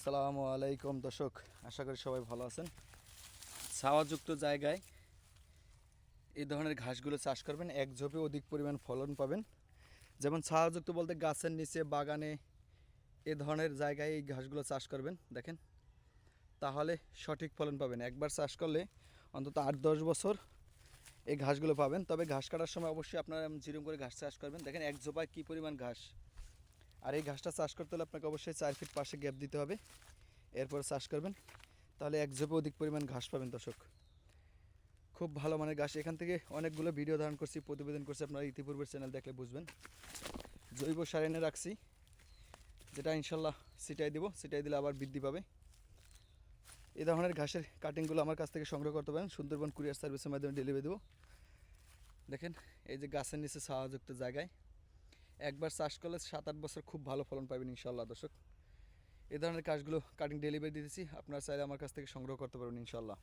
আসসালামু আলাইকুম দর্শক, আশা করি সবাই ভালো আছেন। ছাওয়াযুক্ত জায়গায় এই ধরনের ঘাসগুলো চাষ করবেন, এক ঝোপে অধিক পরিমাণ ফলন পাবেন। যেমন ছাওয়াযুক্ত বলতে গাছের নিচে, বাগানে, এ ধরনের জায়গায় এই ঘাসগুলো চাষ করবেন। দেখেন, তাহলে সঠিক ফলন পাবেন। একবার চাষ করলে অন্তত 8-10 বছর এই ঘাসগুলো পাবেন। তবে ঘাস কাটার সময় অবশ্যই আপনারা যেরকম করে ঘাস চাষ করবেন। দেখেন এক ঝোপায় কী পরিমাণ ঘাস। আর এই ঘাসটা চাষ করতে হলে আপনাকে অবশ্যই 4 ফিট পাশে গ্যাপ দিতে হবে, এরপর চাষ করবেন। তাহলে এক ঝোপে অধিক পরিমাণ ঘাস পাবেন দর্শক। খুব ভালো মানের ঘাস। এখান থেকে অনেকগুলো ভিডিও ধারণ করছি, প্রতিবেদন করছি, আপনারা ইতিপূর্বের চ্যানেল দেখলে বুঝবেন। জৈব সার এনে রাখছি, যেটা ইনশাল্লাহ ছিটাই দিব, ছিটাই দিলে আবার বৃদ্ধি পাবে। এই ধরনের ঘাসের কাটিংগুলো আমার কাছ থেকে সংগ্রহ করতে পারেন, সুন্দরবন কুরিয়ার সার্ভিসের মাধ্যমে ডেলিভারি দেবো। দেখেন, এই যে গাছের নিচে ছাওয়াযুক্ত জায়গায় একবার চাষ করলে 7-8 বছর খুব ভালো ফলন পাবেন ইনশাল্লাহ দর্শক। এই ধরনের ঘাসগুলো কাটিং ডেলিভারি দিতেছি, আপনারা চাইলে আমার কাছ থেকে সংগ্রহ করতে পারবেন ইনশাল্লাহ।